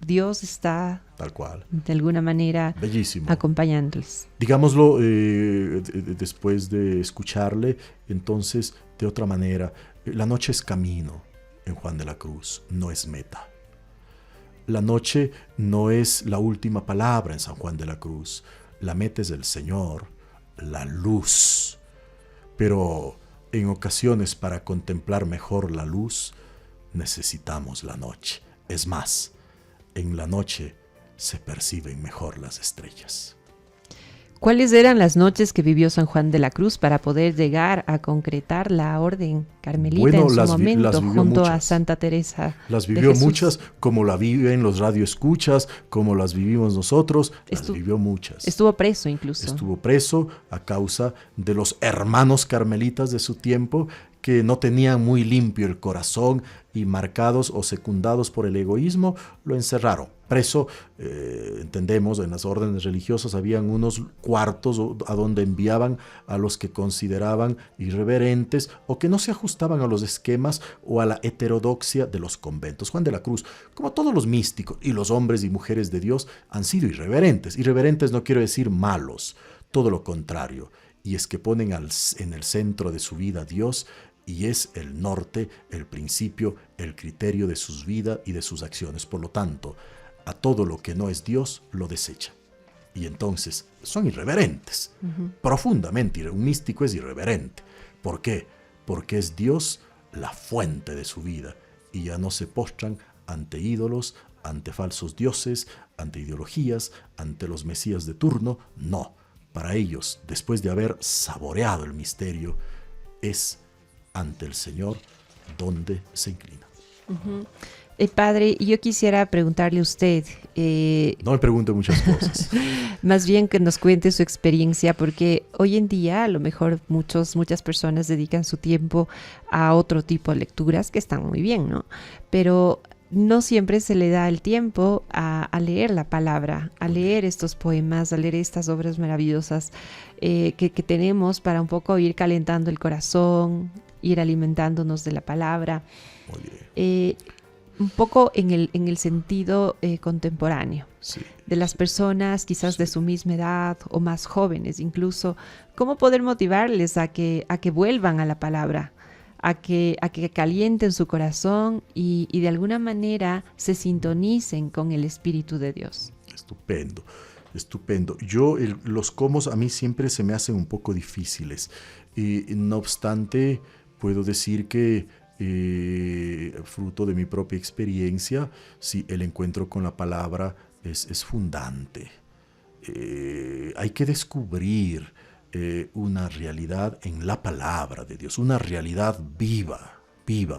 Dios está tal cual, de alguna manera, bellísimo, acompañándoles. Digámoslo después de escucharle, entonces, de otra manera, la noche es camino en Juan de la Cruz, no es meta. La noche no es la última palabra en San Juan de la Cruz, la meta es el Señor, la luz. Pero en ocasiones, para contemplar mejor la luz, necesitamos la noche. Es más, en la noche se perciben mejor las estrellas. ¿Cuáles eran las noches que vivió San Juan de la Cruz para poder llegar a concretar la orden carmelita en su momento junto a Santa Teresa? Las vivió muchas, como la viven los radioescuchas, como las vivimos nosotros, las vivió muchas. Estuvo preso incluso. Estuvo preso a causa de los hermanos carmelitas de su tiempo, que no tenían muy limpio el corazón y marcados o secundados por el egoísmo, lo encerraron. Preso, entendemos, en las órdenes religiosas habían unos cuartos a donde enviaban a los que consideraban irreverentes o que no se ajustaban a los esquemas o a la heterodoxia de los conventos. Juan de la Cruz, como todos los místicos y los hombres y mujeres de Dios, han sido irreverentes. Irreverentes no quiero decir malos, todo lo contrario. Y es que ponen en el centro de su vida a Dios, y es el norte, el principio, el criterio de sus vidas y de sus acciones. Por lo tanto, a todo lo que no es Dios lo desecha. Y entonces son irreverentes, profundamente. Un místico es irreverente. ¿Por qué? Porque es Dios la fuente de su vida y ya no se postran ante ídolos, ante falsos dioses, ante ideologías, ante los mesías de turno. No, para ellos, después de haber saboreado el misterio, es ante el Señor donde se inclina. Padre, yo quisiera preguntarle a usted... no me pregunte muchas cosas. Más bien que nos cuente su experiencia, porque hoy en día a lo mejor muchas personas dedican su tiempo a otro tipo de lecturas que están muy bien, ¿no? Pero no siempre se le da el tiempo a leer la palabra, a leer estos poemas, a leer estas obras maravillosas que tenemos para un poco ir calentando el corazón, ir alimentándonos de la palabra. Un poco en el sentido contemporáneo, sí, de las personas quizás de su misma edad o más jóvenes incluso, ¿cómo poder motivarles a que vuelvan a la palabra, a que calienten su corazón y de alguna manera se sintonicen con el Espíritu de Dios? Estupendo. Estupendo. Los comos a mí siempre se me hacen un poco difíciles. No obstante, puedo decir que fruto de mi propia experiencia, sí, el encuentro con la palabra es fundante. Hay que descubrir una realidad en la palabra de Dios, una realidad viva,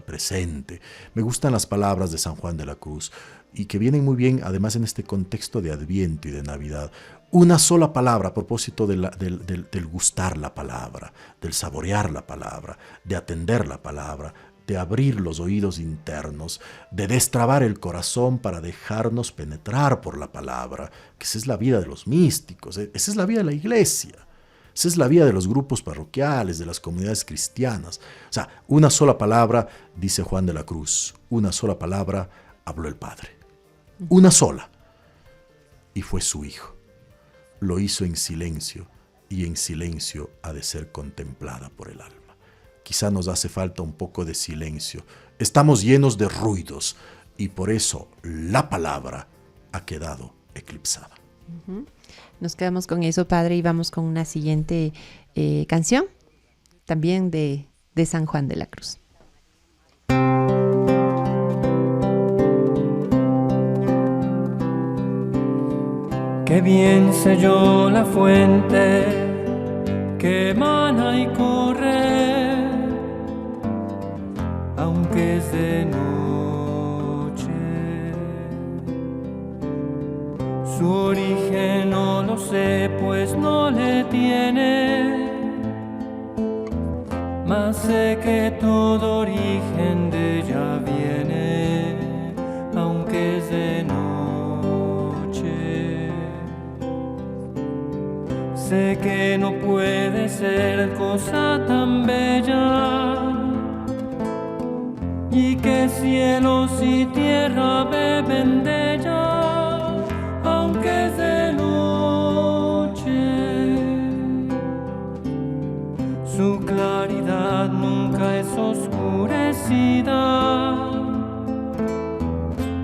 presente. Me gustan las palabras de San Juan de la Cruz y que vienen muy bien además en este contexto de Adviento y de Navidad. Una sola palabra a propósito del gustar la palabra, del saborear la palabra, de atender la palabra, de abrir los oídos internos, de destrabar el corazón para dejarnos penetrar por la palabra, que esa es la vida de los místicos, esa es la vida de la iglesia, esa es la vida de los grupos parroquiales, de las comunidades cristianas. O sea, una sola palabra, dice Juan de la Cruz, una sola palabra habló el Padre, una sola, y fue su Hijo. Lo hizo en silencio, y en silencio ha de ser contemplada por el alma. Quizá nos hace falta un poco de silencio. Estamos llenos de ruidos y por eso la palabra ha quedado eclipsada. Nos quedamos con eso, Padre, y vamos con una siguiente canción, también de San Juan de la Cruz. Qué bien selló la fuente que emana y corre, aunque es de noche. Su origen no lo sé, pues no le tiene, mas sé que todo origen de ella viene, aunque es de noche. Sé que no puede ser cosa tan bella, y que cielos y tierra beben de ella, aunque es de noche. Su claridad nunca es oscurecida,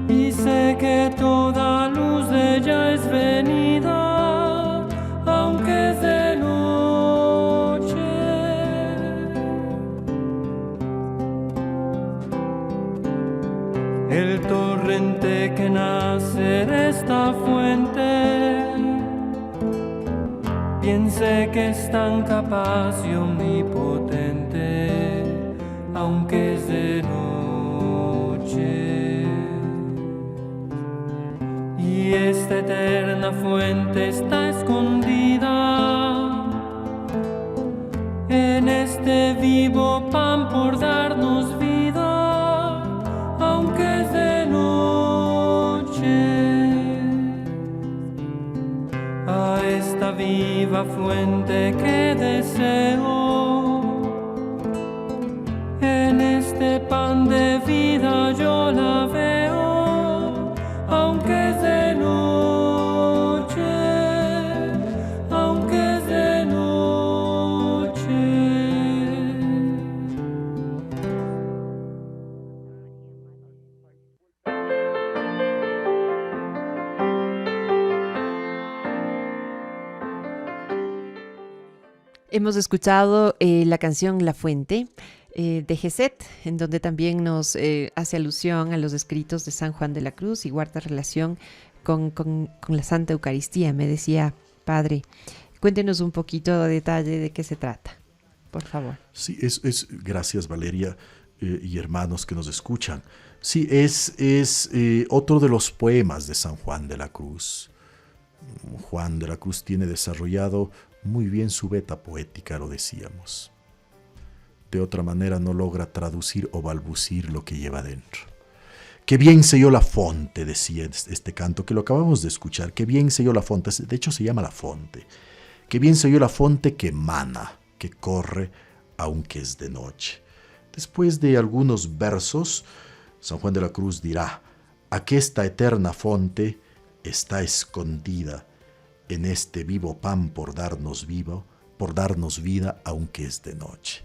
y sé que toda luz de ella es venida, aunque es de noche. El torrente que nace de esta fuente, piense que es tan capaz y omnipotente, aunque es de noche. Y esta eterna fuente está escondida en este vivo pan por darnos vida, aunque es de noche. A esta viva fuente que deseo, en este pan de vida yo la veo, aunque es de noche, aunque es de noche. Hemos escuchado la canción La Fuente de Geset, en donde también nos hace alusión a los escritos de San Juan de la Cruz y guarda relación con la Santa Eucaristía. Me decía, Padre, cuéntenos un poquito de detalle de qué se trata, por favor. Sí, gracias Valeria y hermanos que nos escuchan. Sí, es otro de los poemas de San Juan de la Cruz. Juan de la Cruz tiene desarrollado muy bien su veta poética, lo decíamos. De otra manera no logra traducir o balbucir lo que lleva dentro. Qué bien selló la fonte, decía este canto, que lo acabamos de escuchar. Qué bien selló la fonte, de hecho se llama La Fonte. Qué bien selló la fonte que emana, que corre, aunque es de noche. Después de algunos versos, San Juan de la Cruz dirá: aquesta eterna fonte está escondida en este vivo pan por darnos vida, aunque es de noche.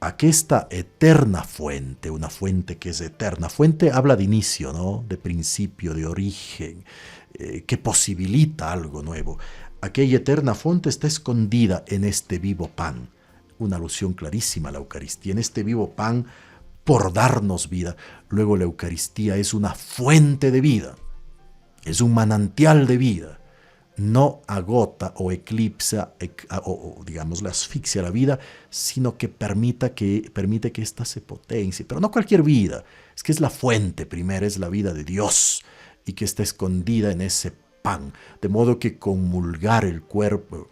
aquesta eterna fuente, una fuente que es eterna. Fuente habla de inicio, ¿no? De principio, de origen, que posibilita algo nuevo. Aquella eterna fuente está escondida en este vivo pan. Una alusión clarísima a la Eucaristía, en este vivo pan por darnos vida. Luego la Eucaristía es una fuente de vida, es un manantial de vida. No agota o eclipsa o digamos la asfixia la vida, sino que permite que ésta se potencie. Pero no cualquier vida, es que es la fuente primera, es la vida de Dios y que está escondida en ese pan. De modo que comulgar el cuerpo,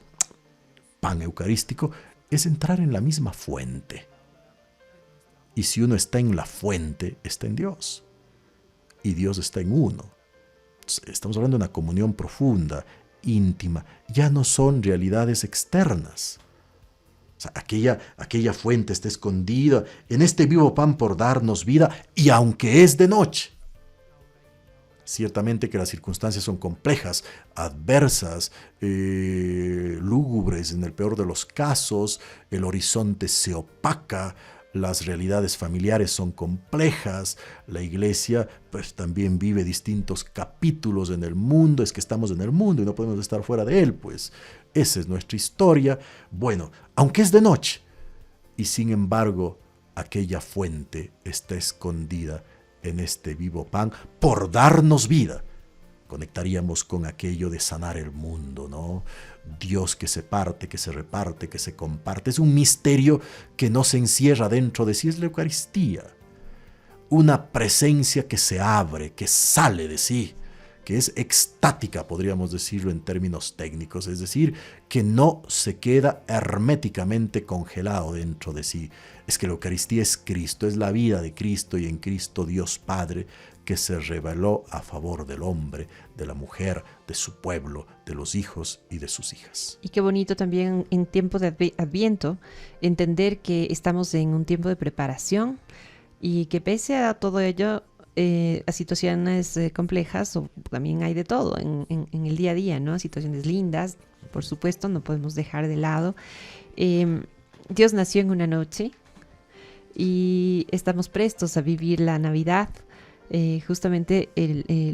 pan eucarístico, es entrar en la misma fuente. Y si uno está en la fuente, está en Dios. Y Dios está en uno. Estamos hablando de una comunión profunda, íntima. Ya no son realidades externas. O sea, aquella fuente está escondida en este vivo pan por darnos vida, y aunque es de noche. Ciertamente que las circunstancias son complejas, adversas, lúgubres en el peor de los casos, el horizonte se opaca, las realidades familiares son complejas, la iglesia pues también vive distintos capítulos en el mundo, es que estamos en el mundo y no podemos estar fuera de él, pues esa es nuestra historia. Bueno, aunque es de noche, y sin embargo aquella fuente está escondida en este vivo pan por darnos vida. Conectaríamos con aquello de sanar el mundo, ¿no? Dios que se parte, que se reparte, que se comparte. Es un misterio que no se encierra dentro de sí, es la Eucaristía. Una presencia que se abre, que sale de sí, que es extática, podríamos decirlo en términos técnicos, es decir, que no se queda herméticamente congelado dentro de sí. Es que la Eucaristía es Cristo, es la vida de Cristo, y en Cristo Dios Padre, que se reveló a favor del hombre, de la mujer, de su pueblo, de los hijos y de sus hijas. Y qué bonito también en tiempo de Adviento entender que estamos en un tiempo de preparación y que pese a todo ello, a situaciones complejas, o también hay de todo en el día a día, ¿no? Situaciones lindas, por supuesto, no podemos dejar de lado. Dios nació en una noche y estamos prestos a vivir la Navidad. Justamente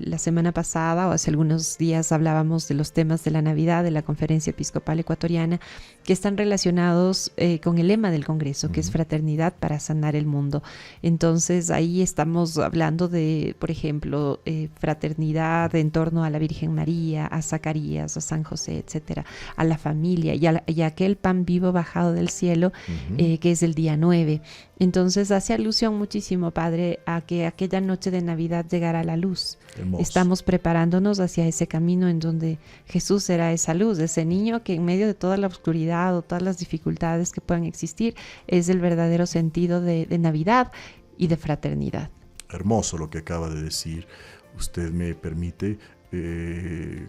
la semana pasada o hace algunos días hablábamos de los temas de la Navidad de la Conferencia Episcopal Ecuatoriana, que están relacionados con el lema del Congreso, que es Fraternidad para sanar el mundo. Entonces ahí estamos hablando de, por ejemplo, fraternidad en torno a la Virgen María, a Zacarías, a San José, etcétera, a la familia y a aquel pan vivo bajado del cielo, que es el día 9. Entonces hace alusión muchísimo, Padre, a que aquella noche de Navidad llegará la luz. Hermoso. Estamos preparándonos hacia ese camino en donde Jesús será esa luz, ese niño que en medio de toda la oscuridad o todas las dificultades que puedan existir, es el verdadero sentido de Navidad y de fraternidad. Hermoso lo que acaba de decir. Usted me permite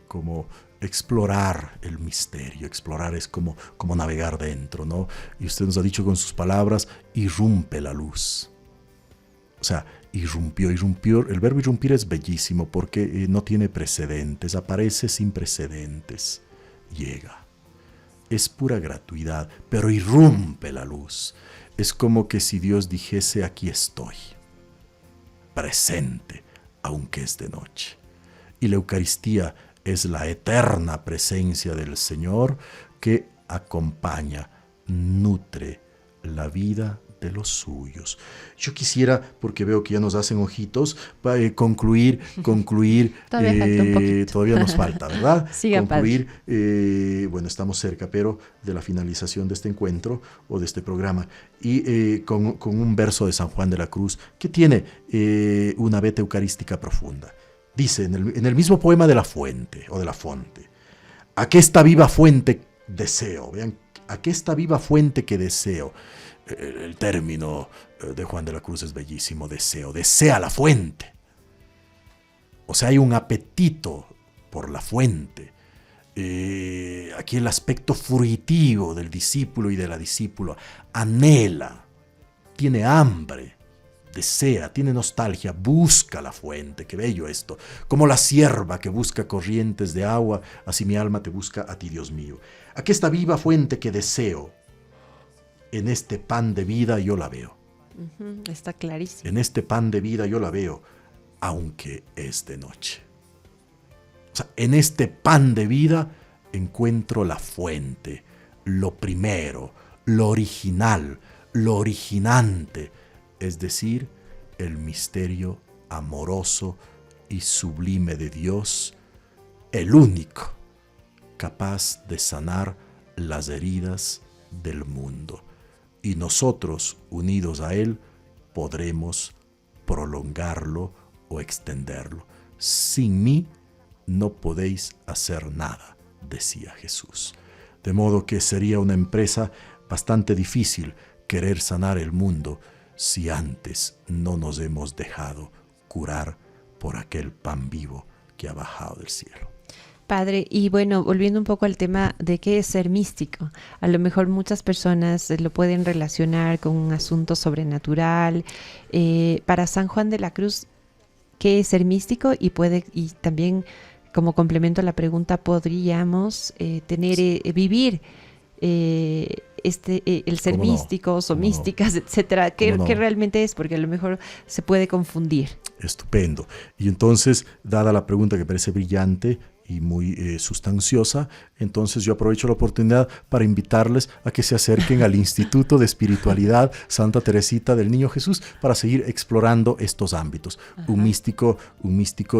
como explorar el misterio. Explorar es como navegar dentro, ¿no? Y usted nos ha dicho con sus palabras, irrumpe la luz. O sea, irrumpió. El verbo irrumpir es bellísimo porque no tiene precedentes, aparece sin precedentes, llega. Es pura gratuidad, pero irrumpe la luz. Es como que si Dios dijese, aquí estoy, presente, aunque es de noche. Y la Eucaristía es la eterna presencia del Señor que acompaña, nutre la vida de los suyos. Yo quisiera, porque veo que ya nos hacen ojitos, concluir. Todavía nos falta, ¿verdad? Siga, concluir, bueno, estamos cerca, pero de la finalización de este encuentro o de este programa, y con un verso de San Juan de la Cruz que tiene una veta eucarística profunda. Dice en el mismo poema de la fuente o de la fonte: aquesta viva fuente deseo. Vean, aquesta viva fuente que deseo. El término de Juan de la Cruz es bellísimo, deseo. Desea la fuente. O sea, hay un apetito por la fuente. Aquí el aspecto fruitivo del discípulo y de la discípula. Anhela, tiene hambre, desea, tiene nostalgia, busca la fuente. Qué bello esto. Como la sierva que busca corrientes de agua, así mi alma te busca a ti, Dios mío. Aquí esta viva fuente que deseo. en este pan de vida yo la veo. Está clarísimo. En este pan de vida yo la veo, aunque es de noche. O sea, en este pan de vida encuentro la fuente, lo primero, lo original, lo originante, es decir, el misterio amoroso y sublime de Dios, el único capaz de sanar las heridas del mundo. Y nosotros, unidos a Él, podremos prolongarlo o extenderlo. Sin mí no podéis hacer nada, decía Jesús. De modo que sería una empresa bastante difícil querer sanar el mundo si antes no nos hemos dejado curar por aquel pan vivo que ha bajado del cielo. Padre, y bueno, volviendo un poco al tema de qué es ser místico. A lo mejor muchas personas lo pueden relacionar con un asunto sobrenatural. Para San Juan de la Cruz, ¿qué es ser místico? Y también, como complemento a la pregunta, podríamos vivir el ser místicos o místicas, etcétera. ¿Qué realmente es? Porque a lo mejor se puede confundir. Estupendo. Y entonces, dada la pregunta que parece brillante y muy sustanciosa, entonces yo aprovecho la oportunidad para invitarles a que se acerquen al Instituto de Espiritualidad Santa Teresita del Niño Jesús para seguir explorando estos ámbitos. Un místico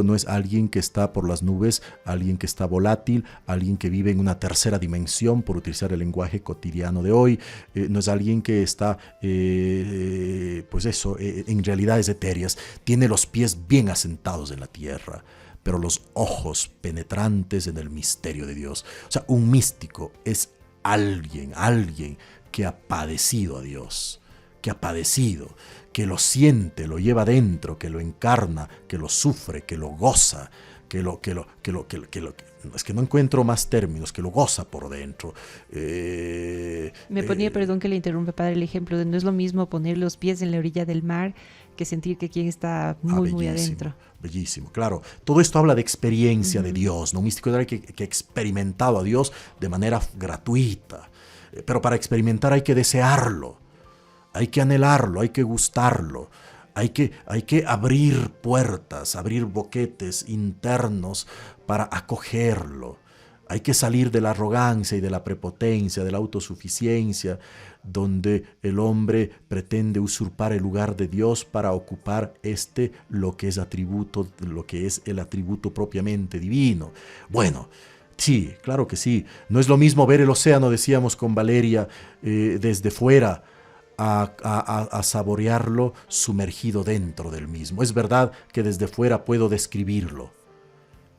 no es alguien que está por las nubes, alguien que está volátil, alguien que vive en una tercera dimensión, por utilizar el lenguaje cotidiano de hoy. No es alguien que está, en realidades etéreas. Tiene los pies bien asentados en la tierra, pero los ojos penetrantes en el misterio de Dios. O sea, un místico es alguien que ha padecido a Dios, que lo siente, lo lleva dentro, que lo encarna, que lo sufre, que lo goza, es que no encuentro más términos, que lo goza por dentro. Me ponía, perdón que le interrumpa, padre, el ejemplo de no es lo mismo poner los pies en la orilla del mar que sentir que quien está muy adentro. Bellísimo, claro. Todo esto habla de experiencia de Dios, ¿no? Un místico es alguien que ha experimentado a Dios de manera gratuita. Pero para experimentar hay que desearlo, hay que anhelarlo, hay que gustarlo. Hay que abrir puertas, abrir boquetes internos para acogerlo. Hay que salir de la arrogancia y de la prepotencia, de la autosuficiencia, donde el hombre pretende usurpar el lugar de Dios para ocupar lo que es el atributo propiamente divino. Bueno, sí, claro que sí. No es lo mismo ver el océano, decíamos con Valeria, desde fuera, a saborearlo sumergido dentro del mismo. Es verdad que desde fuera puedo describirlo,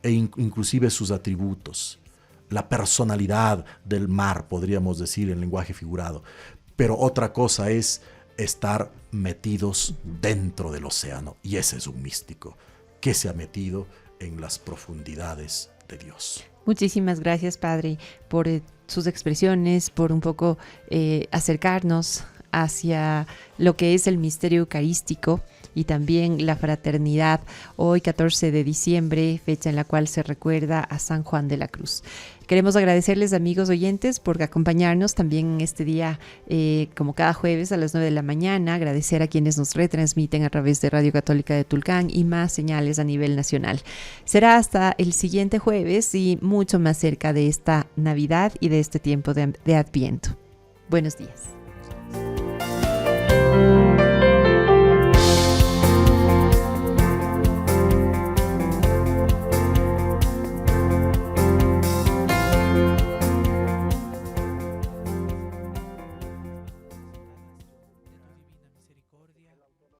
e inclusive sus atributos, la personalidad del mar, podríamos decir en lenguaje figurado. Pero otra cosa es estar metidos dentro del océano, y ese es un místico que se ha metido en las profundidades de Dios. Muchísimas gracias, Padre, por sus expresiones, por un poco acercarnos hacia lo que es el misterio eucarístico y también la fraternidad. Hoy, 14 de diciembre, fecha en la cual se recuerda a San Juan de la Cruz. Queremos agradecerles, amigos oyentes, por acompañarnos también en este día, como cada jueves a las 9 de la mañana. Agradecer a quienes nos retransmiten a través de Radio Católica de Tulcán y más señales a nivel nacional. Será hasta el siguiente jueves y mucho más cerca de esta Navidad y de este tiempo de Adviento. Buenos días.